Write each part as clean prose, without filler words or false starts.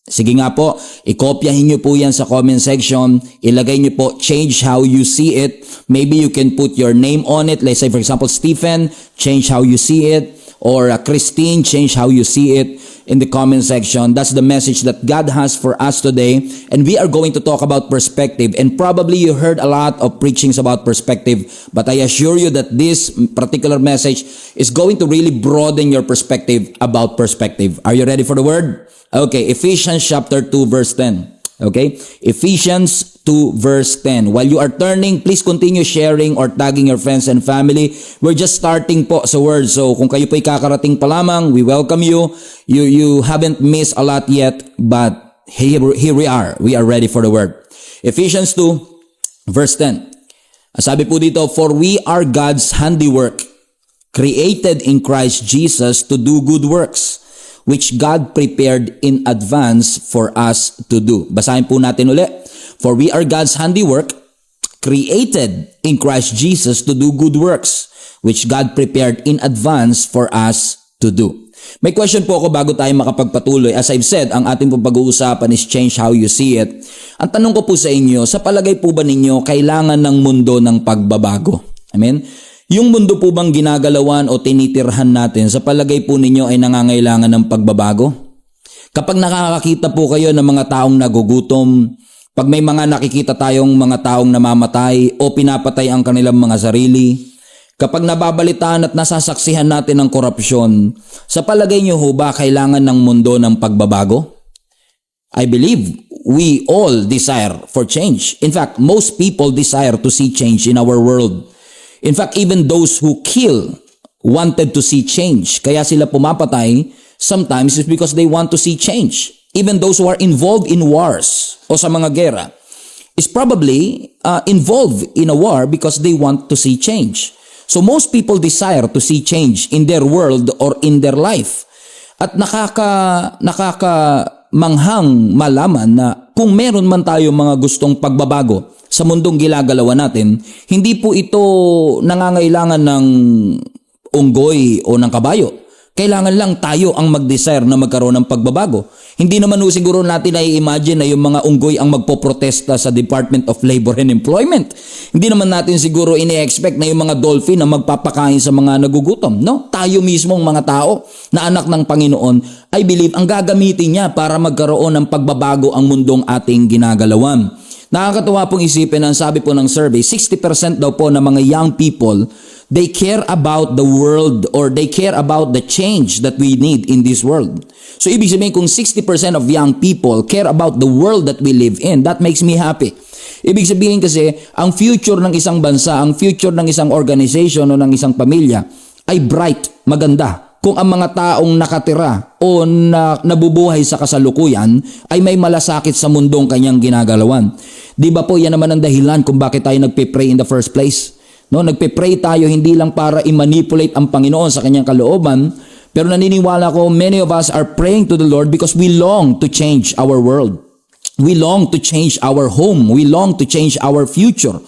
Sige nga po, ikopyahin nyo po yan sa comment section. Ilagay nyo po, change how you see it. Maybe you can put your name on it. Let's say for example, Stephen, change how you see it. Or Christine, change how you see it in the comment section. That's the message that God has for us today. And we are going to talk about perspective. And probably you heard a lot of preachings about perspective. But I assure you that this particular message is going to really broaden your perspective about perspective. Are you ready for the word? Okay, Ephesians chapter 2 verse 10. Okay, Ephesians 2 verse 10. While you are turning, please continue sharing or tagging your friends and family. We're just starting po sa word. So kung kayo po'y kakarating pa lamang, we welcome you. You haven't missed a lot yet, but here we are. We are ready for the word. Ephesians 2 verse 10. Sabi po dito, for we are God's handiwork, created in Christ Jesus to do good works, which God prepared in advance for us to do. Basahin po natin ulit. For we are God's handiwork, created in Christ Jesus to do good works, which God prepared in advance for us to do. May question po ako bago tayo makapagpatuloy. As I've said, ang ating pong pag-uusapan is change how you see it. Ang tanong ko po sa inyo, sa palagay po ba ninyo, kailangan ng mundo ng pagbabago? Amen? Yung mundo po bang ginagalawan o tinitirhan natin, sa palagay po ninyo ay nangangailangan ng pagbabago? Kapag nakakakita po kayo ng mga taong nagugutom, pag may mga nakikita tayong mga taong namamatay o pinapatay ang kanilang mga sarili, kapag nababalitaan at nasasaksihan natin ang korupsyon, sa palagay nyo ho ba kailangan ng mundo ng pagbabago? I believe we all desire for change. In fact, most people desire to see change in our world. In fact, even those who kill wanted to see change. Kaya sila pumapatay, sometimes it's because they want to see change. Even those who are involved in wars o sa mga gera is probably involved in a war because they want to see change. So most people desire to see change in their world or in their life. At nakakamanghang malaman na kung meron man tayo mga gustong pagbabago sa mundong ginagalawan natin, hindi po ito nangangailangan ng unggoy o ng kabayo. Kailangan lang tayo ang mag-desire na magkaroon ng pagbabago. Hindi naman siguro natin i-imagine na yung mga unggoy ang magpoprotesta sa Department of Labor and Employment. Hindi naman natin siguro ini-expect na yung mga dolphin na magpapakain sa mga nagugutom. No? Tayo mismong mga tao na anak ng Panginoon, I believe ang gagamitin niya para magkaroon ng pagbabago ang mundong ating ginagalawan. Nakakatuwa pong isipin, ang sabi po ng survey, 60% daw po ng mga young people, they care about the world or they care about the change that we need in this world. So ibig sabihin kung 60% of young people care about the world that we live in, that makes me happy. Ibig sabihin kasi, ang future ng isang bansa, ang future ng isang organization o ng isang pamilya ay bright, maganda. Kung ang mga taong nakatira o nabubuhay sa kasalukuyan ay may malasakit sa mundong kanyang ginagalawan. Di ba po yan naman ang dahilan kung bakit tayo nagpe-pray in the first place? No, nagpe-pray tayo hindi lang para i-manipulate ang Panginoon sa kanyang kalooban, pero naniniwala ko many of us are praying to the Lord because we long to change our world. We long to change our home. We long to change our future.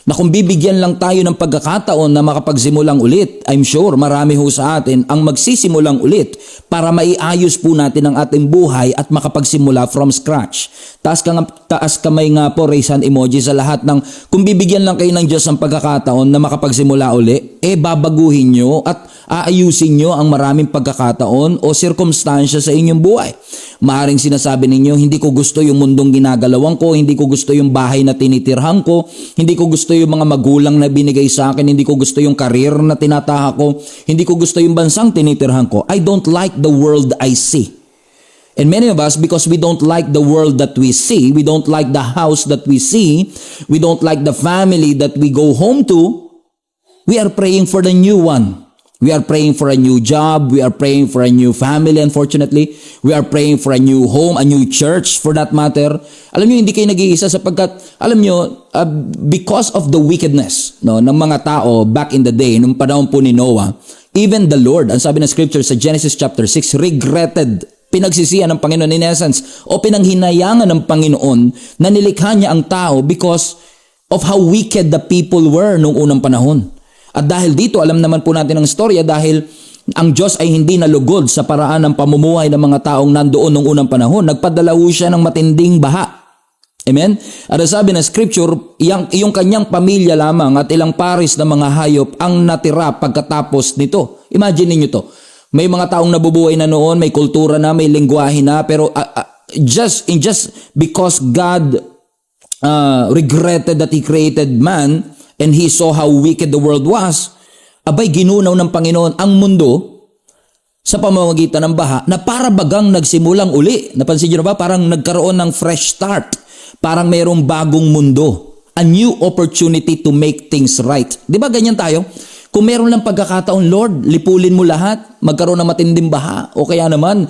Na kung bibigyan lang tayo ng pagkakataon na makapagsimulang ulit, I'm sure marami ho sa atin ang magsisimulang ulit para maiayos po natin ang ating buhay at makapagsimula from scratch. Taas kamay nga po, raise hand emoji sa lahat ng kung bibigyan lang kayo ng Diyos ang pagkakataon na makapagsimula uli, babaguhin nyo at aayusin nyo ang maraming pagkakataon o sirkumstansya sa inyong buhay. Maaring sinasabi ninyo, hindi ko gusto yung mundong ginagalawan ko, hindi ko gusto yung bahay na tinitirhan ko, hindi ko gusto yung mga magulang na binigay sa akin, hindi ko gusto yung karir na tinatahak ko, hindi ko gusto yung bansang tinitirhan ko. I don't like the world I see. And many of us, because we don't like the world that we see, we don't like the house that we see, we don't like the family that we go home to, we are praying for the new one. We are praying for a new job. We are praying for a new family, unfortunately. We are praying for a new home, a new church for that matter. Alam nyo, hindi kayo nag-iisa sapagkat, alam nyo, because of the wickedness ng mga tao back in the day, nung panahon po ni Noah, even the Lord, ang sabi ng scripture sa Genesis chapter 6, regretted, pinagsisihan ng Panginoon in essence, o pinanghinayangan ng Panginoon na nilikha niya ang tao because of how wicked the people were nung unang panahon. At dahil dito, alam naman po natin ang storya dahil Ang Diyos ay hindi nalugod sa paraan ng pamumuhay ng mga taong nandoon nung unang panahon. Nagpadala ho siya ng matinding baha. Amen? At sabi ng scripture, yung kanyang pamilya lamang at ilang pares ng mga hayop ang natira pagkatapos nito. Imagine niyo to. May mga taong nabubuhay na noon, may kultura na, may lengguwahe na, pero just because God regretted that He created man and He saw how wicked the world was, abay ginunaw ng Panginoon ang mundo sa pamamagitan ng baha na para bagang nagsimulang uli. Napansin niyo na ba? Parang nagkaroon ng fresh start. Parang mayroong bagong mundo. A new opportunity to make things right. Di ba ganyan tayo? Kung meron lang pagkakataon, Lord, lipulin mo lahat, magkaroon ng matinding baha, o kaya naman,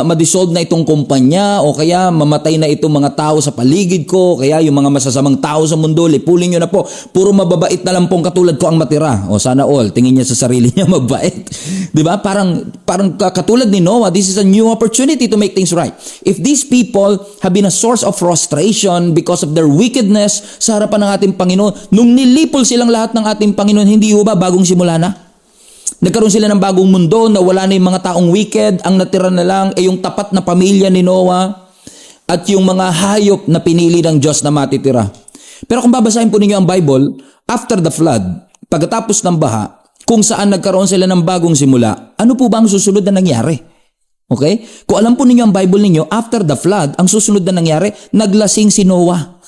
madissolve na itong kumpanya, o kaya mamatay na itong mga tao sa paligid ko, kaya yung mga masasamang tao sa mundo, lipulin nyo na po, puro mababait na lang pong katulad ko ang matira. O sana all, tingin niya sa sarili niya mabait. Diba? Parang katulad ni Noah, this is a new opportunity to make things right. If these people have been a source of frustration because of their wickedness sa harapan ng ating Panginoon, nung nilipol silang lahat ng ating Panginoon, hindi ba bagong simula na? Nagkaroon sila ng bagong mundo na wala na yung mga taong wicked, ang natira na lang ay yung tapat na pamilya ni Noah at yung mga hayop na pinili ng Diyos na matitira. Pero kung babasahin po ninyo ang Bible, after the flood, pagkatapos ng baha, kung saan nagkaroon sila ng bagong simula, ano po ba ang susunod na nangyari? Okay? Kung alam po ninyo ang Bible ninyo, after the flood, ang susunod na nangyari, naglasing si Noah.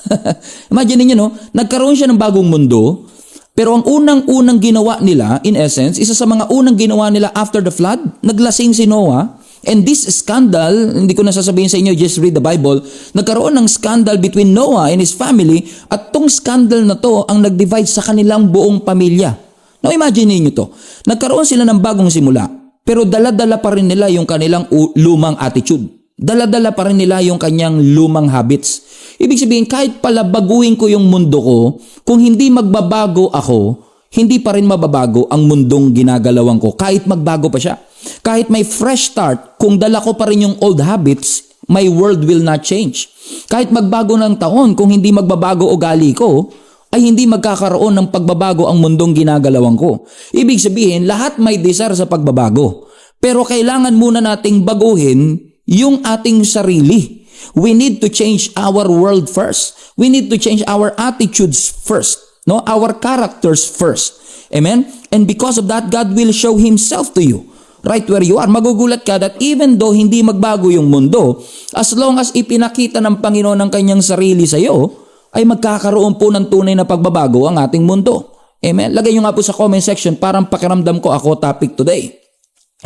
Imagine niyo, no? Nagkaroon siya ng bagong mundo, pero ang unang-unang ginawa nila, in essence, isa sa mga unang ginawa nila after the flood, naglasing si Noah. And this scandal, hindi ko na sasabihin sa inyo, just read the Bible, nagkaroon ng scandal between Noah and his family, at tong scandal na to ang nag-divide sa kanilang buong pamilya. Now imagine niyo to, nagkaroon sila ng bagong simula, pero dala-dala pa rin nila yung kanilang lumang attitude. Dala-dala pa rin nila yung kanyang lumang habits. Ibig sabihin, kahit pala baguhin ko yung mundo ko, kung hindi magbabago ako, hindi pa rin mababago ang mundong ginagalawan ko, kahit magbago pa siya. Kahit may fresh start, kung dala ko pa rin yung old habits, my world will not change. Kahit magbago ng taon, kung hindi magbabago ugali ko, ay hindi magkakaroon ng pagbabago ang mundong ginagalawan ko. Ibig sabihin, lahat may desire sa pagbabago. Pero kailangan muna nating baguhin yung ating sarili. We need to change our world first. We need to change our attitudes first. No? Our characters first. Amen? And because of that, God will show Himself to you. Right where you are. Magugulat ka that even though hindi magbago yung mundo, as long as ipinakita ng Panginoon ang kanyang sarili sa iyo, ay magkakaroon po ng tunay na pagbabago ang ating mundo. Amen? Lagay nyo nga po sa comment section, parang pakiramdam ko ako topic today.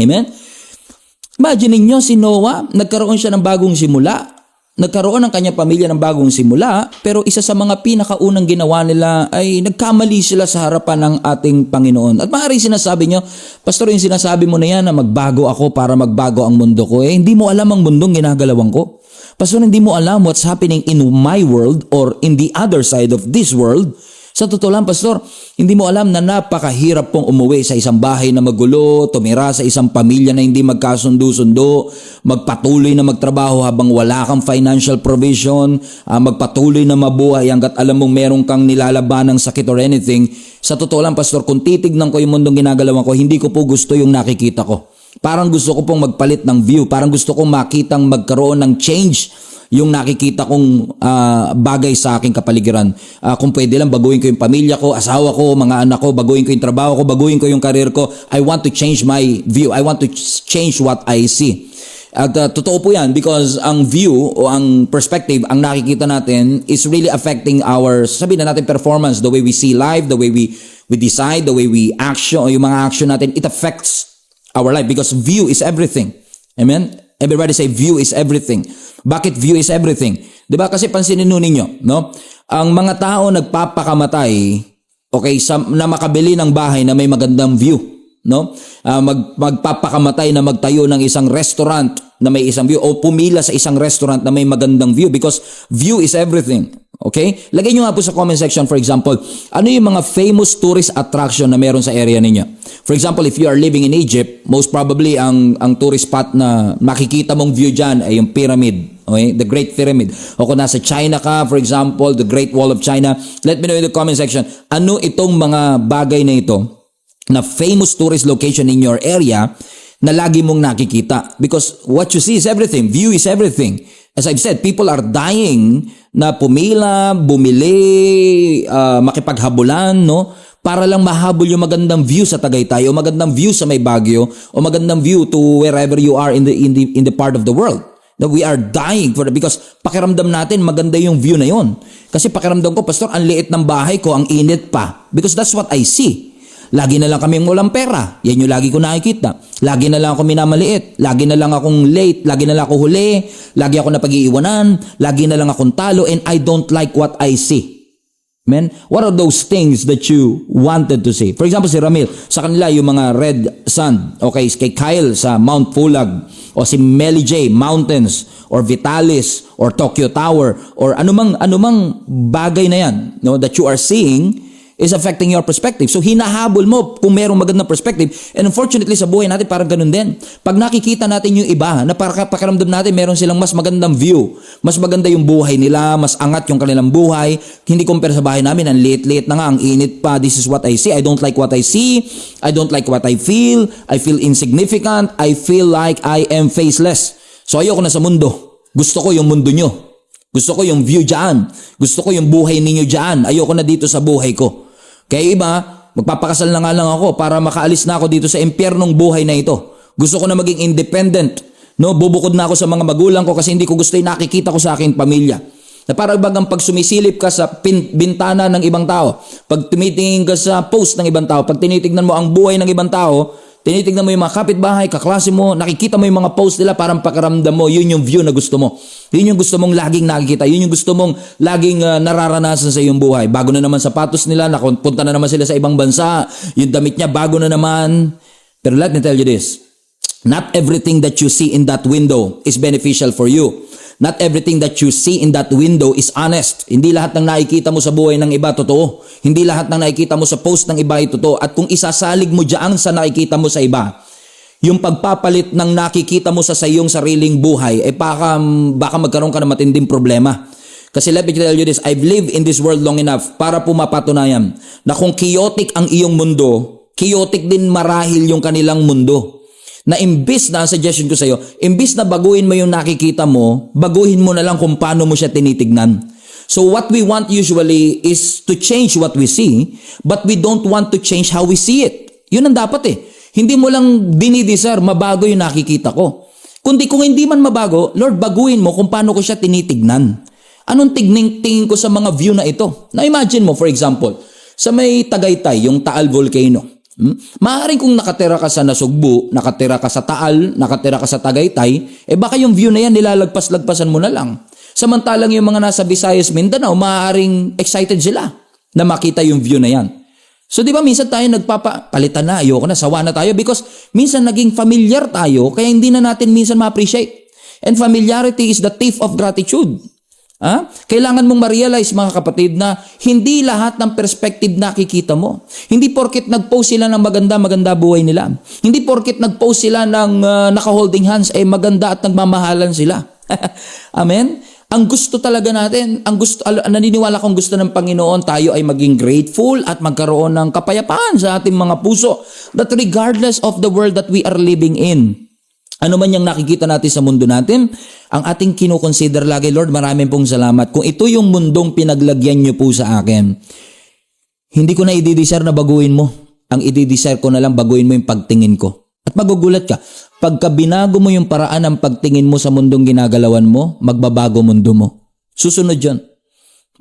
Amen? Imagine niyo si Noah, nagkaroon siya ng bagong simula. Nagkaroon ng kanyang pamilya ng bagong simula, pero isa sa mga pinakaunang ginawa nila ay nagkamali sila sa harapan ng ating Panginoon. At maaari sinasabi nyo, Pastor, yung sinasabi mo na yan na magbago ako para magbago ang mundo ko, hindi mo alam ang mundong ginagalawan ko. Pastor, hindi mo alam what's happening in my world or in the other side of this world. Sa totoo lang, Pastor, hindi mo alam na napakahirap pong umuwi sa isang bahay na magulo, tumira sa isang pamilya na hindi magkasundo-sundo, magpatuloy na magtrabaho habang wala kang financial provision, magpatuloy na mabuhay hanggat alam mong meron kang nilalaban ng sakit or anything. Sa totoo lang, Pastor, kung titignan ko yung mundong ginagalawan ko, hindi ko po gusto yung nakikita ko. Parang gusto ko pong magpalit ng view, parang gusto kong makitang magkaroon ng change yung nakikita kong bagay sa aking kapaligiran. Kung pwede lang, baguhin ko yung pamilya ko, asawa ko, mga anak ko, baguhin ko yung trabaho ko, baguhin ko yung career ko. I want to change my view. I want to change what I see. At totoo po yan because ang view o ang perspective, ang nakikita natin is really affecting our, sabihin na natin, performance, the way we see life, the way we decide, the way we action, o yung mga action natin, it affects our life because view is everything. Amen? Everybody say view is everything. Bakit view is everything? 'Di ba? Kasi pansinin ninyo, no? Ang mga tao nagpapakamatay, okay, na makabili ng bahay na may magandang view, no? Magpapakamatay na magtayo ng isang restaurant na may isang view o pumila sa isang restaurant na may magandang view because view is everything. Okay? Lagay nyo nga po sa comment section, for example, ano yung mga famous tourist attraction na meron sa area ninyo? For example, if you are living in Egypt, most probably ang tourist spot na makikita mong view dyan ay yung pyramid. Okay? The Great Pyramid. O kung nasa China ka, for example, the Great Wall of China, let me know in the comment section, ano itong mga bagay na ito na famous tourist location in your area na lagi mong nakikita. Because what you see is everything. View is everything. As I've said, people are dying na pumila, bumili, makipaghabulan, no? Para lang mahabol yung magandang view sa Tagaytay o magandang view sa may Baguio o magandang view to wherever you are in the part of the world. That we are dying for because pakiramdam natin maganda yung view na yon. Kasi pakiramdam ko, Pastor, ang liit ng bahay ko, ang init pa. Because that's what I see. Lagi na lang kaming walang pera. Yan yung lagi ko nakikita. Lagi na lang ako minamaliit. Lagi na lang akong late. Lagi na lang ako huli. Lagi ako napag-iiwanan. Lagi na lang akong talo. And I don't like what I see. Amen? What are those things that you wanted to see? For example, si Ramil, sa kanila yung mga Red Sun. Okay, kay Kyle sa Mount Pulag. O si Melly J, Mountains. Or Vitalis. Or Tokyo Tower. Or anumang bagay na yan, no, that you are seeing is affecting your perspective. So hinahabol mo kung merong magandang perspective. And unfortunately sa buhay natin parang ganun din. Pag nakikita natin yung iba, na pakiramdam natin meron silang mas magandang view. Mas maganda yung buhay nila, mas angat yung kanilang buhay. Hindi compare sa bahay namin, ang liit-liit na nga, ang init pa. This is what I see. I don't like what I see. I don't like what I feel. I feel insignificant. I feel like I am faceless. So ayoko na sa mundo. Gusto ko yung mundo nyo. Gusto ko yung view dyan. Gusto ko yung buhay ninyo dyan. Ayoko na dito sa buhay ko. Kaya iba, magpapakasal na nga lang ako para makaalis na ako dito sa impyernong buhay na ito. Gusto ko na maging independent. No, bubukod na ako sa mga magulang ko kasi hindi ko gusto yung nakikita ko sa aking pamilya. Na parang bagang pag sumisilip ka sa bintana ng ibang tao, pag tumitingin ka sa post ng ibang tao, pag tinitignan mo ang buhay ng ibang tao, tinitignan mo yung mga kapitbahay, kaklase mo, nakikita mo yung mga post nila, parang pakiramdam mo, yun yung view na gusto mo. Yun yung gusto mong laging nakikita. Yun yung gusto mong laging nararanasan sa iyong buhay. Bago na naman sapatos nila, napunta na naman sila sa ibang bansa. Yung damit niya, bago na naman. Pero let me tell you this. Not everything that you see in that window is beneficial for you. Not everything that you see in that window is honest. Hindi lahat ng nakikita mo sa buhay ng iba, totoo. Hindi lahat ng nakikita mo sa post ng iba ay totoo. At kung isasalig mo dyan sa nakikita mo sa iba, yung pagpapalit ng nakikita mo sa iyong sariling buhay, baka magkaroon ka ng matinding problema. Kasi let me tell you this, I've lived in this world long enough para pumapatunayan na kung chaotic ang iyong mundo, chaotic din marahil yung kanilang mundo. Na imbis na, ang suggestion ko sa iyo, imbis na baguhin mo yung nakikita mo, baguhin mo na lang kung paano mo siya tinitignan. So what we want usually is to change what we see, but we don't want to change how we see it. Yun ang dapat eh. Hindi mo lang dinidesire, mabago yung nakikita ko. Kundi kung hindi man mabago, Lord, baguhin mo kung paano ko siya tinitignan. Anong tingin ko sa mga view na ito? Now imagine mo, for example, sa may Tagaytay, yung Taal Volcano. Maaaring kung nakatira ka sa Nasugbu, nakatira ka sa Taal, nakatira ka sa Tagaytay, baka yung view na yan nilalagpas-lagpasan mo na lang. Samantalang yung mga nasa Visayas, Mindanao, maaaring excited sila na makita yung view na yan. So di ba minsan tayo nagpapalitan na, ayoko na, sawa na tayo because minsan naging familiar tayo kaya hindi na natin minsan ma-appreciate. And familiarity is the thief of gratitude. Kailangan mong ma-realize mga kapatid na hindi lahat ng perspective nakikita mo. Hindi porket nag-post sila ng maganda buhay nila. Hindi porket nag-post sila ng naka-holding hands ay maganda at nagmamahalan sila. Amen? Ang gusto talaga natin, naniniwala kong gusto ng Panginoon, tayo ay maging grateful at magkaroon ng kapayapaan sa ating mga puso. That regardless of the world that we are living in, ano man yung nakikita natin sa mundo natin, ang ating kinukonsider lagi, Lord, maraming pong salamat. Kung ito yung mundong pinaglagyan niyo po sa akin, hindi ko na i-desire na baguhin mo. Ang i-desire ko na lang baguhin mo yung pagtingin ko. At magugulat ka, pagka binago mo yung paraan ng pagtingin mo sa mundong ginagalawan mo, magbabago mundo mo. Susunod yun.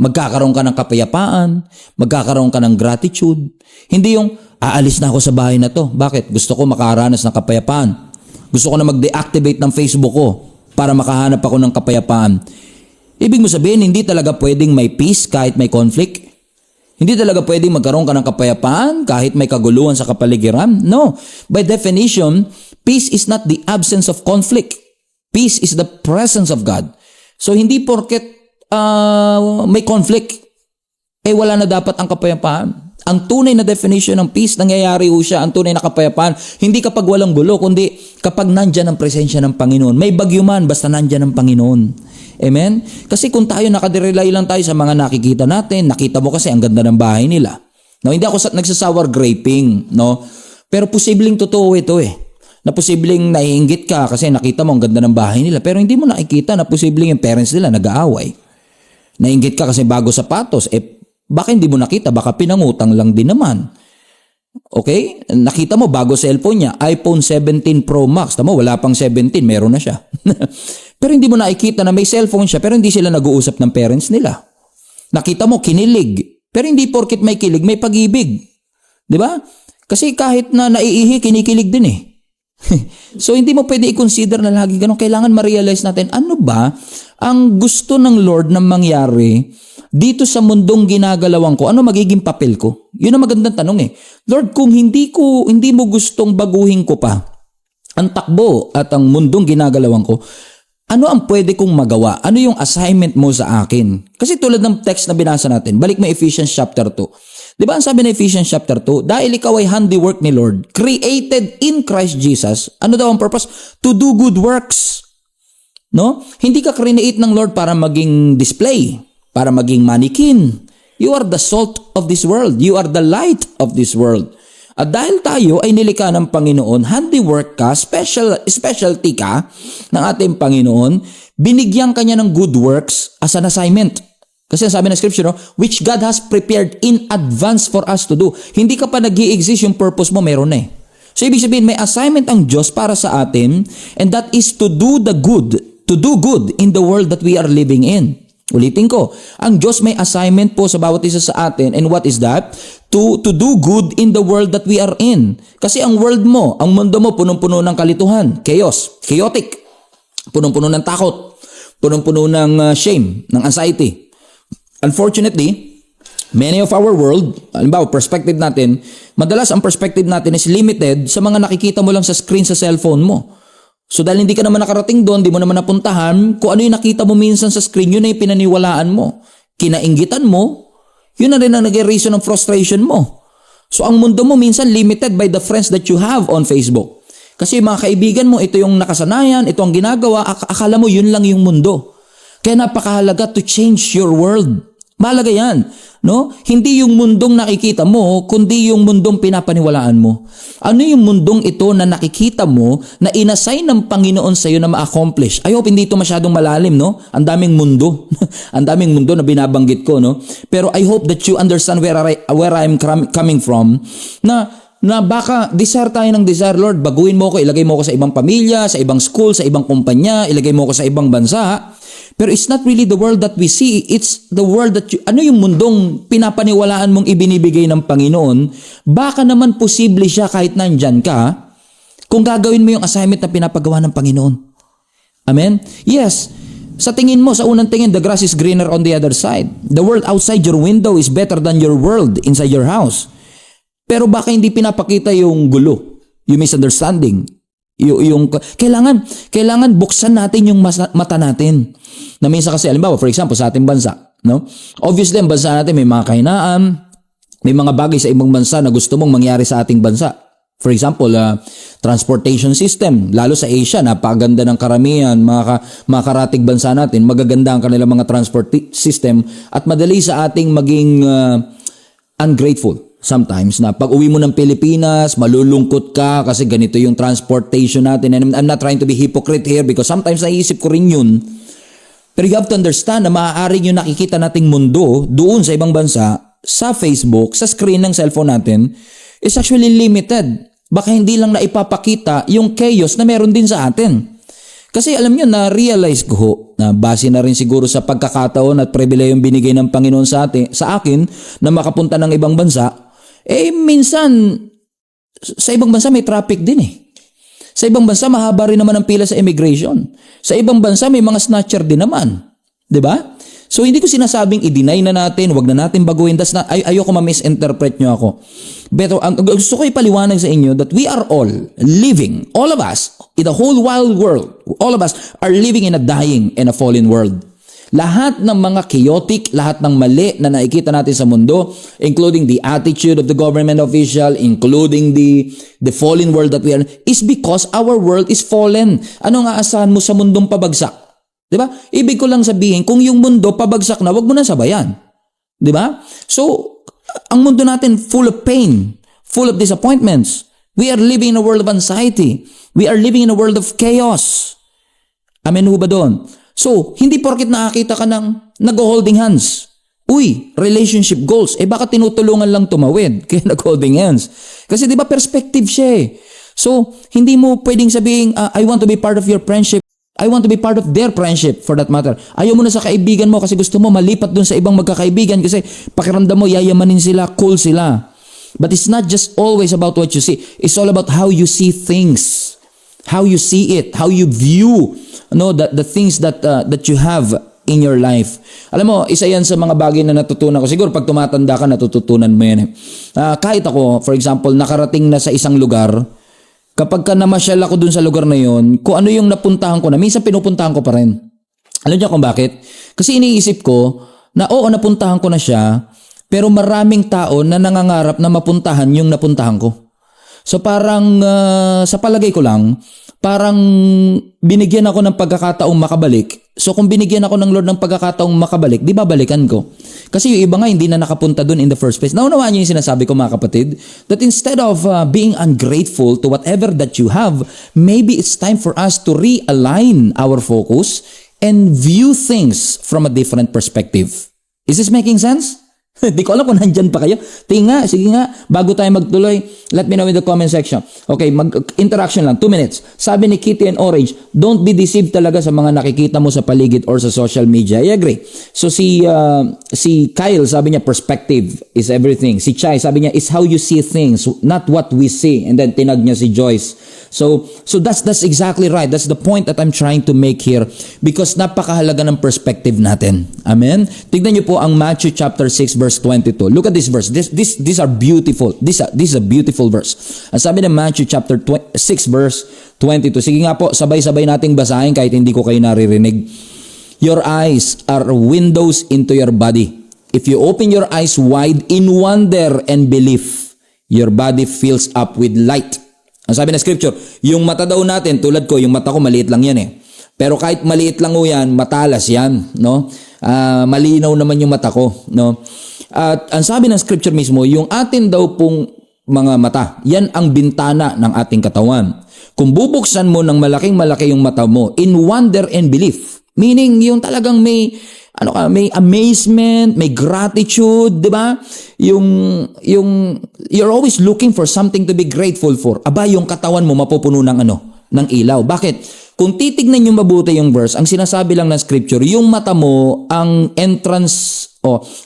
Magkakaroon ka ng kapayapaan, magkakaroon ka ng gratitude. Hindi yung, aalis na ako sa bahay na to. Bakit? Gusto ko makaranas ng kapayapaan. Gusto ko na mag-deactivate ng Facebook ko para makahanap ako ng kapayapaan. Ibig mo sabihin, hindi talaga pwedeng may peace kahit may conflict? Hindi talaga pwedeng magkaroon ka ng kapayapaan kahit may kaguluhan sa kapaligiran? No. By definition, peace is not the absence of conflict. Peace is the presence of God. So hindi porket may conflict, wala na dapat ang kapayapaan. Ang tunay na definition ng peace, nangyayari ho siya, ang tunay na kapayapaan, hindi kapag walang gulo, kundi kapag nandyan ang presensya ng Panginoon. May bagyo man, basta nandyan ang Panginoon. Amen? Kasi kung tayo nakadirelay lang tayo sa mga nakikita natin, nakita mo kasi ang ganda ng bahay nila. No, hindi ako nagsasour graping, no? Pero posibleng totoo ito na posibleng naiinggit ka kasi nakita mo ang ganda ng bahay nila, pero hindi mo nakikita na posibleng yung parents nila nag-aaway. Naiinggit ka kasi bago sapatos, baka hindi mo nakita, baka pinangutang lang din naman. Okay? Nakita mo bago cellphone niya, iPhone 17 Pro Max. Tama, wala pang 17, meron na siya. Pero hindi mo nakikita na may cellphone siya, pero hindi sila nag-uusap ng parents nila. Nakita mo kinilig, pero hindi porket may kilig, may pag-ibig. 'Di ba? Kasi kahit na naiihi, kinikilig din eh. So hindi mo pwede i-consider na lagi ganun. Kailangan ma-realize natin, ano ba ang gusto ng Lord na mangyari dito sa mundong ginagalawan ko? Ano magiging papel ko? Yun ang magandang tanong eh. Lord, kung hindi mo gustong baguhin ko pa ang takbo at ang mundong ginagalawan ko, ano ang pwede kong magawa? Ano yung assignment mo sa akin? Kasi tulad ng text na binasa natin, balik mo Ephesians chapter 2. Di ba ang sabi ng Ephesians chapter 2, dahil ikaw ay handiwork ni Lord, created in Christ Jesus, ano daw ang purpose? To do good works. No? Hindi ka create ng Lord para maging display, para maging mannequin. You are the salt of this world. You are the light of this world. At dahil tayo ay nilikha ng Panginoon, handiwork ka, specialty ka ng ating Panginoon, binigyan ka niya ng good works as an assignment. Kasi sabi ng scripture, which God has prepared in advance for us to do. Hindi ka pa nag-i-exist, yung purpose mo, meron na eh. So ibig sabihin, may assignment ang Diyos para sa atin, and that is to do good in the world that we are living in. Ulitin ko, ang Diyos may assignment po sa bawat isa sa atin, and what is that? To do good in the world that we are in. Kasi ang world mo, ang mundo mo, punong-puno ng kalituhan, chaotic, punong-puno ng takot, punong-puno ng shame, ng anxiety. Unfortunately, many of our world, halimbawa, perspective natin, madalas ang perspective natin is limited sa mga nakikita mo lang sa screen sa cellphone mo. So dahil hindi ka naman nakarating doon, di mo naman napuntahan, kung ano yung nakita mo minsan sa screen, yun na yung pinaniwalaan mo. Kinainggitan mo, yun na rin ang naging reason ng frustration mo. So ang mundo mo minsan limited by the friends that you have on Facebook. Kasi mga kaibigan mo, ito yung nakasanayan, ito ang ginagawa, akala mo yun lang yung mundo. Kaya napakahalaga to change your world. Mahalaga yan, no? Hindi yung mundong nakikita mo, kundi yung mundong pinapaniwalaan mo. Ano yung mundong ito na nakikita mo na inassign ng Panginoon sa iyo na ma-accomplish? I hope hindi ito masyadong malalim, no? Ang daming mundo. Ang daming mundo na binabanggit ko, no? Pero I hope that you understand where I'm coming from, na baka desire tayo ng desire, Lord, baguhin mo ko, ilagay mo ko sa ibang pamilya, sa ibang school, sa ibang kumpanya, ilagay mo ko sa ibang bansa. Pero it's not really the world that we see, it's the world that ano yung mundong pinapaniwalaan mong ibinibigay ng Panginoon, baka naman posible siya kahit nandyan ka, kung gagawin mo yung assignment na pinapagawa ng Panginoon. Amen? Yes, sa tingin mo, sa unang tingin, the grass is greener on the other side. The world outside your window is better than your world inside your house. Pero baka hindi pinapakita yung gulo, yung misunderstanding, yung kailangan buksan natin yung mata natin. Na minsan kasi, alimbawa, for example, sa ating bansa, no? Obviously, ang bansa natin may mga kahinaan, may mga bagay sa ibang bansa na gusto mong mangyari sa ating bansa. For example, transportation system, lalo sa Asia, napakaganda ng karamihan, mga karatig bansa natin, magaganda ang kanilang mga transport system, at madali sa ating maging ungrateful. Sometimes na pag uwi mo ng Pilipinas, malulungkot ka kasi ganito yung transportation natin. And I'm not trying to be hypocrite here because sometimes naisip ko rin yun. Pero you have to understand na maaaring yung nakikita nating mundo doon sa ibang bansa, sa Facebook, sa screen ng cellphone natin, is actually limited. Baka hindi lang na ipapakita yung chaos na meron din sa atin. Kasi alam nyo, na-realize ko, na base na rin siguro sa pagkakataon at pribilehiyong binigay ng Panginoon sa akin na makapunta ng ibang bansa, minsan, sa ibang bansa may traffic din eh. Sa ibang bansa, mahaba rin naman ang pila sa immigration. Sa ibang bansa, may mga snatcher din naman. 'Di ba? So, hindi ko sinasabing i-deny na natin, wag na natin baguhin. Ayoko ma-misinterpret nyo ako. Pero ang gusto ko ipaliwanag sa inyo that we are all living, all of us, in the whole wild world, all of us are living in a dying and a fallen world. Lahat ng mga chaotic, lahat ng mali na nakikita natin sa mundo, including the attitude of the government official, including the fallen world that we are, is because our world is fallen. Ano nga aasahan mo sa mundong pabagsak? Diba? Ibig ko lang sabihin, kung yung mundo pabagsak na, wag mo na sabayan. Diba? So, ang mundo natin full of pain, full of disappointments. We are living in a world of anxiety. We are living in a world of chaos. Amen ho ba doon? So, hindi porket nakakita ka ng nag-holding hands. Uy, relationship goals. Baka tinutulungan lang tumawid. Kaya nag-holding hands. Kasi di ba perspective siya eh. So, hindi mo pwedeng sabihin, I want to be part of your friendship. I want to be part of their friendship for that matter. Ayaw mo na sa kaibigan mo kasi gusto mo malipat dun sa ibang magkakaibigan kasi pakiramdam mo yayamanin sila, cool sila. But it's not just always about what you see. It's all about how you see things. How you see it, how you view the things that you have in your life. Alam mo, isa yan sa mga bagay na natutunan ko. Siguro pag tumatanda ka, natututunan mo yan eh. Kahit ako, for example, nakarating na sa isang lugar, kapag ka namasyal ako dun sa lugar na yun, kung ano yung napuntahan ko na, minsan pinupuntahan ko pa rin. Alam niyo kung bakit? Kasi iniisip ko na oo, napuntahan ko na siya, pero maraming tao na nangangarap na mapuntahan yung napuntahan ko. So parang sa palagay ko lang, parang binigyan ako ng pagkakataong makabalik. So kung binigyan ako ng Lord ng pagkakataong makabalik, di babalikan ko. Kasi yung iba nga hindi na nakapunta dun in the first place. Naunawaan niyo yung sinasabi ko mga kapatid? That instead of being ungrateful to whatever that you have, maybe it's time for us to realign our focus and view things from a different perspective. Is this making sense? Di ko alam kung nandyan pa kayo. Tingnan, sige nga, bago tayo magtuloy, let me know in the comment section. Okay, interaction lang, 2 minutes. Sabi ni Kitty and Orange, don't be deceived talaga sa mga nakikita mo sa paligid or sa social media. I agree. So si Kyle, sabi niya, perspective is everything. Si Chai, sabi niya, is how you see things, not what we see. And then tinag niya si Joyce. So that's exactly right. That's the point that I'm trying to make here because napakahalaga ng perspective natin. Amen? Tignan niyo po ang Matthew chapter 6 verse 22. Look at this verse. These are beautiful. This is a beautiful verse. Ang sabi ng Matthew chapter 6 verse 22. Sige nga po, sabay-sabay nating basahin kahit hindi ko kayo naririnig. Your eyes are windows into your body. If you open your eyes wide in wonder and belief, your body fills up with light. Ang sabi ng scripture, yung mata daw natin, tulad ko, yung mata ko maliit lang yan eh. Pero kahit maliit lang o yan, matalas yan, no? Malinaw naman yung mata ko, no? At ang sabi ng scripture mismo, yung atin daw pong mga mata, yan ang bintana ng ating katawan. Kung bubuksan mo ng malaking-malaki yung mata mo, in wonder and belief, meaning yung talagang may amazement, may gratitude, di ba? You're always looking for something to be grateful for. Aba, yung katawan mo mapupuno ng ng ilaw. Bakit? Kung titignan nyo mabuti yung verse, ang sinasabi lang ng scripture, yung mata mo ang entrance,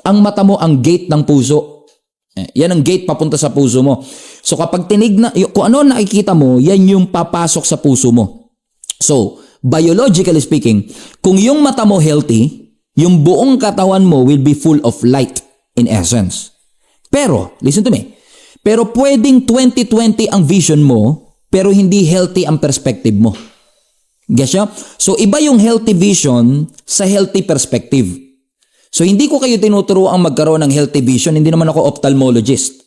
ang mata mo ang gate ng puso. Yan ang gate papunta sa puso mo. So kapag kung ano nakikita mo, yan yung papasok sa puso mo. So, biologically speaking, kung yung mata mo healthy, yung buong katawan mo will be full of light in essence. Pero, listen to me, pero pwedeng 20/20 ang vision mo, pero hindi healthy ang perspective mo. Guess ya? So, iba yung healthy vision sa healthy perspective. So, hindi ko kayo tinuturo ang magkaroon ng healthy vision, hindi naman ako ophthalmologist.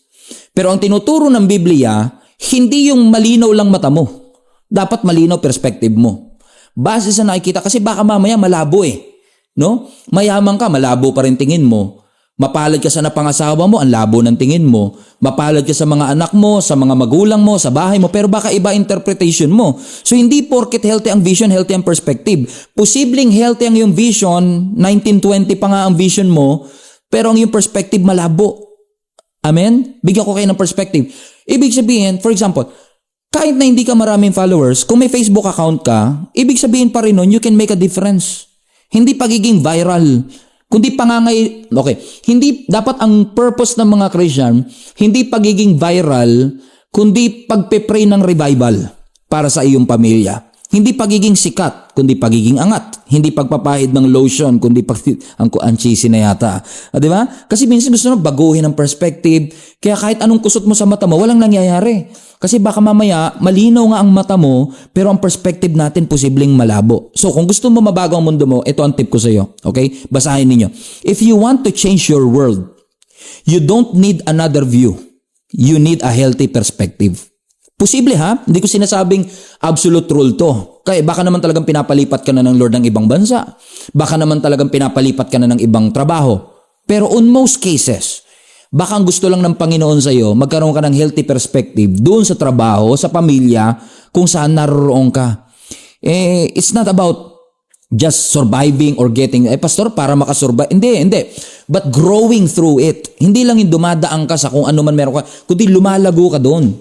Pero ang tinuturo ng Biblia, hindi yung malinaw lang mata mo. Dapat malinaw perspective mo. Base sa nakikita, kasi baka mamaya malabo eh. No? Mayaman ka, malabo pa rin tingin mo. Mapalad ka sa napangasawa mo, ang labo ng tingin mo. Mapalad ka sa mga anak mo, sa mga magulang mo, sa bahay mo, pero baka iba interpretation mo. So hindi porket healthy ang vision, healthy ang perspective. Posibleng healthy ang yung vision, 1920 pa nga ang vision mo, pero ang yung perspective malabo. Amen? Bigyan ko kayo ng perspective. Ibig sabihin, for example, kahit na hindi ka maraming followers, kung may Facebook account ka, ibig sabihin pa rin nun, you can make a difference. Hindi pagiging viral, kundi hindi dapat ang purpose ng mga Christian, hindi pagiging viral, kundi pagpe-pray ng revival para sa iyong pamilya. Hindi pagiging sikat, kundi pagiging angat. Hindi pagpapahid ng lotion, kundi ang cheesy na yata. Di ba? Kasi minsan gusto na baguhin ang perspective. Kaya kahit anong kusot mo sa mata mo, walang nangyayari. Kasi baka mamaya, malinaw nga ang mata mo, pero ang perspective natin posibleng malabo. So kung gusto mo mabago ang mundo mo, ito ang tip ko sa iyo. Okay? Basahin ninyo. If you want to change your world, you don't need another view. You need a healthy perspective. Posible ha? Hindi ko sinasabing absolute rule to. Kaya baka naman talagang pinapalipat ka na ng Lord ng ibang bansa. Baka naman talagang pinapalipat ka na ng ibang trabaho. Pero on most cases, Baka ang gusto lang ng Panginoon sa iyo, magkaroon ka ng healthy perspective doon sa trabaho, sa pamilya, kung saan naroroon ka. It's not about just surviving or getting, pastor, para makasurvive. Hindi. But growing through it. Hindi lang yung dumadaan ka sa kung ano man meron ka, kundi lumalago ka doon.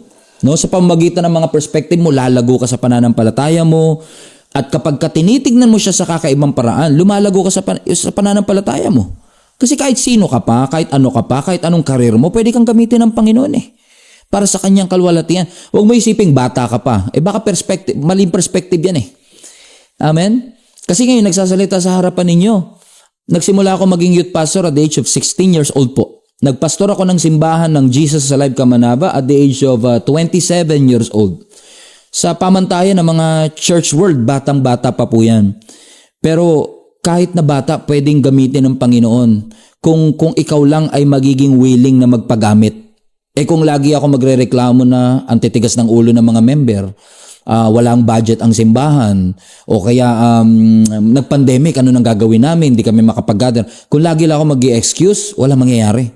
No? Sa pamamagitan ng mga perspective mo, lalago ka sa pananampalataya mo. At kapag tinitignan mo siya sa kakaibang paraan, lumalago ka sa pananampalataya mo. Kasi kahit sino ka pa, kahit ano ka pa, kahit anong karir mo, pwede kang gamitin ng Panginoon para sa kanyang kalwalatian. Huwag mo isiping bata ka pa. Baka maling perspective yan Amen? Kasi ngayon, nagsasalita sa harapan ninyo. Nagsimula ako maging youth pastor at the age of 16 years old po. Nagpastor ako ng simbahan ng Jesus Alive Kamanaba at the age of 27 years old. Sa pamantayan ng mga church world, batang-bata pa po yan. Pero kahit na bata, pwedeng gamitin ng Panginoon kung ikaw lang ay magiging willing na magpagamit. Kung lagi ako magrereklamo na ang titigas ng ulo ng mga member, walang budget ang simbahan, o kaya nag-pandemic, ano nang gagawin namin, hindi kami makapag-gather. Kung lagi lang ako mag-i-excuse, wala mangyayari.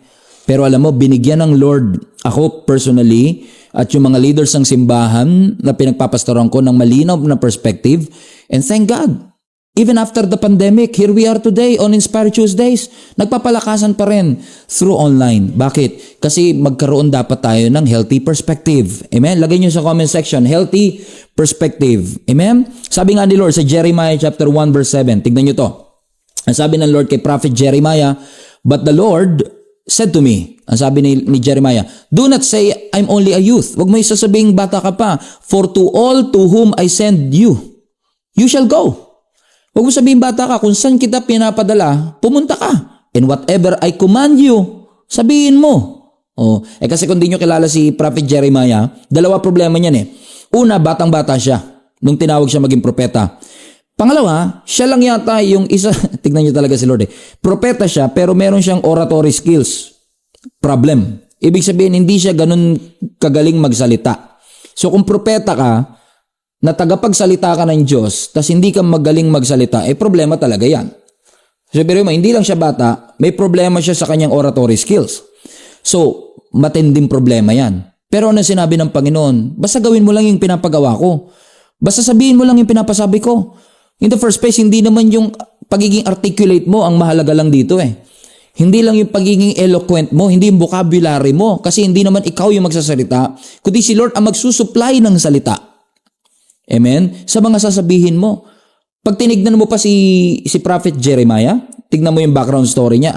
Pero alam mo, binigyan ng Lord ako personally at yung mga leaders ng simbahan na pinagpapastoran ko ng malinaw na perspective, and thank God. Even after the pandemic, here we are today on Inspire Tuesdays. Nagpapalakasan pa rin through online. Bakit? Kasi magkaroon dapat tayo ng healthy perspective. Amen? Lagay nyo sa comment section, healthy perspective. Amen? Sabi nga ni Lord sa Jeremiah chapter 1 verse 7, tignan nyo to. Ang sabi ng Lord kay Prophet Jeremiah, "But the Lord said to me," ang sabi ni Jeremiah, "Do not say, I'm only a youth." Huwag mo isasabing bata ka pa. "For to all to whom I send you, you shall go." Huwag mo sabihin bata ka, kung saan kita pinapadala, pumunta ka. "And whatever I command you," sabihin mo. Kasi kung di nyo kilala si Prophet Jeremiah, dalawa problema niyan Una, batang-bata siya nung tinawag siya maging propeta. Pangalawa, siya lang yata yung isa, tignan nyo talaga si Lord propeta siya, pero meron siyang oratory skills. Problem. Ibig sabihin, hindi siya ganun kagaling magsalita. So kung propeta ka, na tagapagsalita ka ng Diyos, tas hindi ka magaling magsalita, problema talaga yan. So, pero hindi lang siya bata, may problema siya sa kanyang oratory skills. So, matinding problema yan. Pero ano sinabi ng Panginoon? Basta gawin mo lang yung pinapagawa ko. Basta sabihin mo lang yung pinapasabi ko. In the first place, hindi naman yung pagiging articulate mo ang mahalaga lang dito Hindi lang yung pagiging eloquent mo, hindi yung vocabulary mo, kasi hindi naman ikaw yung magsasalita, kundi si Lord ang magsusupply ng salita. Amen? Sa mga sasabihin mo. Pag tinignan mo pa si Prophet Jeremiah, tignan mo yung background story niya,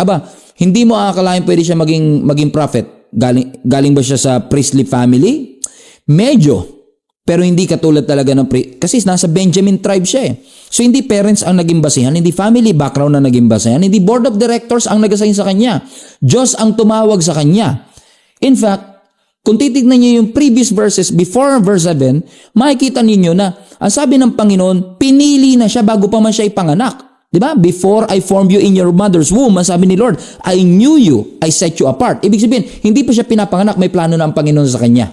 hindi mo aakalain pwede siya maging prophet. Galing ba siya sa priestly family? Medyo. Pero hindi katulad talaga ng kasi nasa Benjamin tribe siya So hindi parents ang naging basehan, hindi family background na naging basehan, hindi board of directors ang nag-assign sa kanya. Diyos ang tumawag sa kanya. In fact, kung titignan niyo yung previous verses before verse 7, makikita ninyo na ang sabi ng Panginoon, pinili na siya bago pa man siya ipanganak. Diba? "Before I formed you in your mother's womb," ang sabi ni Lord, "I knew you, I set you apart." Ibig sabihin, hindi pa siya pinapanganak, may plano na ang Panginoon sa kanya.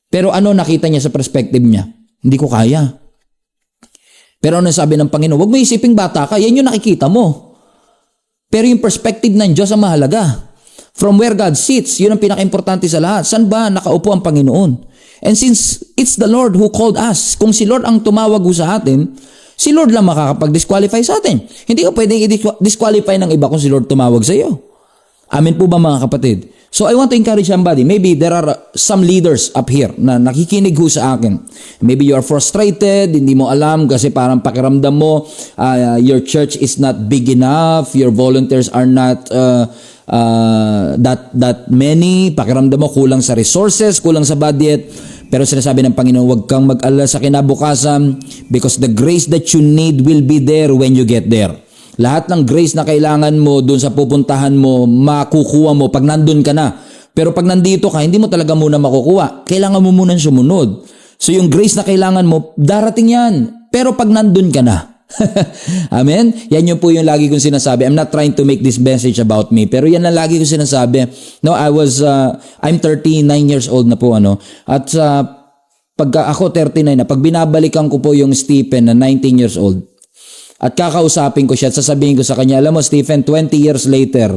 Pero ano nakita niya sa perspective niya? Hindi ko kaya. Pero ano sabi ng Panginoon? Huwag mo isiping bata ka, yan yung nakikita mo. Pero yung perspective ng Diyos ang mahalaga. From where God sits, yun ang pinaka-importante sa lahat. Saan ba nakaupo ang Panginoon? And since it's the Lord who called us, kung si Lord ang tumawag sa atin, si Lord lang makakapag-disqualify sa atin. Hindi ka pwedeng i-disqualify ng iba kung si Lord tumawag sa iyo. Amen po ba mga kapatid? So I want to encourage somebody. Maybe there are some leaders up here na nakikinig sa akin. Maybe you are frustrated, hindi mo alam kasi parang pakiramdam mo, your church is not big enough, your volunteers are not that many, pakiramdam mo kulang sa resources, kulang sa budget. Pero sinasabi ng Panginoon, huwag kang mag-alala sa kinabukasan because the grace that you need will be there when you get there. Lahat ng grace na kailangan mo doon sa pupuntahan mo, makukuha mo pag nandun ka na. Pero pag nandito ka, hindi mo talaga muna makukuha. Kailangan mo muna sumunod. So yung grace na kailangan mo, darating yan. Pero pag nandun ka na. Amen? Yan yung po yung lagi kong sinasabi. I'm not trying to make this message about me. Pero yan lang lagi kong sinasabi. No, I'm 39 years old na po. At pagka ako 39 na, pag binabalikan ko po yung Stephen na 19 years old, at kakausapin ko siya at sasabihin ko sa kanya, alam mo Stephen, 20 years later,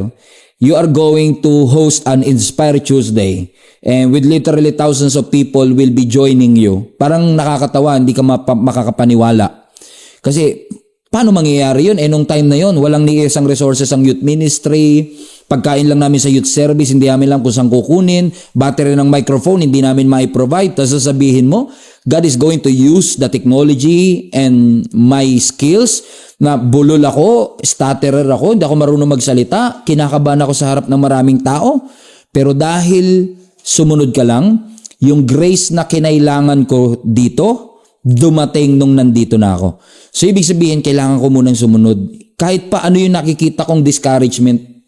you are going to host an Inspire Tuesday and with literally thousands of people will be joining you. Parang nakakatawa, hindi ka makakapaniwala. Kasi paano mangyayari yun? Nung time na yun, walang ni isang resources ang youth ministry, pagkain lang namin sa youth service, hindi namin lang kung saan kukunin, battery ng microphone, hindi namin mai-provide. Tapos sasabihin mo, God is going to use the technology and my skills na bulol ako, stutterer ako, hindi ako marunong magsalita, kinakabahan ako sa harap ng maraming tao. Pero dahil sumunod ka lang, yung grace na kinailangan ko dito, dumating nung nandito na ako. So ibig sabihin, kailangan ko munang sumunod. Kahit pa ano yung nakikita kong discouragement,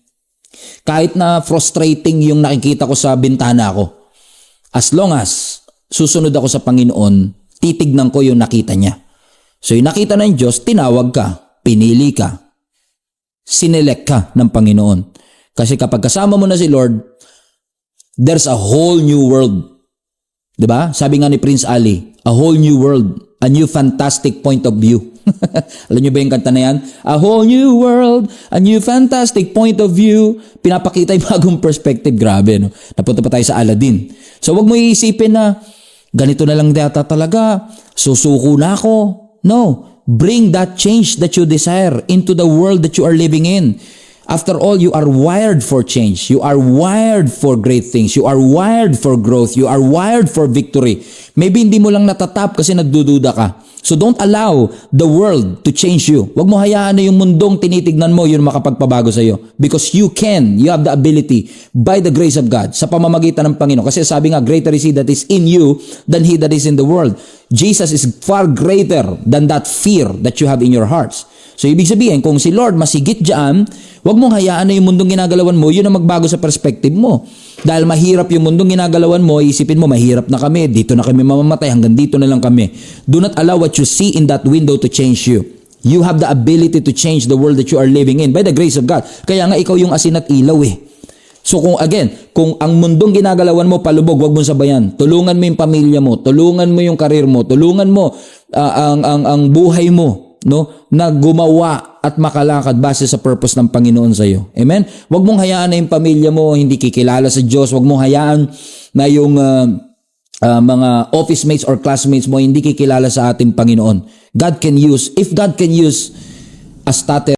kahit na frustrating yung nakikita ko sa bintana ko, as long as susunod ako sa Panginoon, titignan ko yung nakita niya. So yung nakita ng Diyos, tinawag ka, pinili ka, sinelect ka ng Panginoon. Kasi kapag kasama mo na si Lord, there's a whole new world. Diba? Sabi nga ni Prince Ali, a whole new world, a new fantastic point of view. Alam niyo ba yung kanta na yan? A whole new world, a new fantastic point of view. Pinapakita yung bagong perspective. Grabe, no? Napunta pa tayo sa Aladdin. So wag mo iisipin na ganito na lang data talaga, susuko na ako. No, bring that change that you desire into the world that you are living in. After all, you are wired for change. You are wired for great things. You are wired for growth. You are wired for victory. Maybe hindi mo lang natatap kasi nagdududa ka. So don't allow the world to change you. Huwag mo hayaan na yung mundong tinitignan mo, yun makapagpabago sa iyo. Because you can, you have the ability by the grace of God sa pamamagitan ng Panginoon. Kasi sabi nga, greater is He that is in you than he that is in the world. Jesus is far greater than that fear that you have in your hearts. So ibig sabihin, kung si Lord masigit dyan, huwag mong hayaan na yung mundong ginagalawan mo, yun ang magbago sa perspective mo. Dahil mahirap yung mundong ginagalawan mo, isipin mo, mahirap na kami, dito na kami mamamatay, hanggang dito na lang kami. Do not allow what you see in that window to change you. You have the ability to change the world that you are living in by the grace of God. Kaya nga ikaw yung asin at ilaw eh. So kung ang mundong ginagalawan mo palubog, wag mong sabayan. Tulungan mo yung pamilya mo, tulungan mo yung karir mo, tulungan mo ang buhay mo, no, na gumawa at makalakad base sa purpose ng Panginoon sa iyo. Amen? Wag mong hayaan na yung pamilya mo hindi kikilala sa Diyos. Wag mong hayaan na yung mga office mates or classmates mo hindi kikilala sa ating Panginoon. If God can use a stutter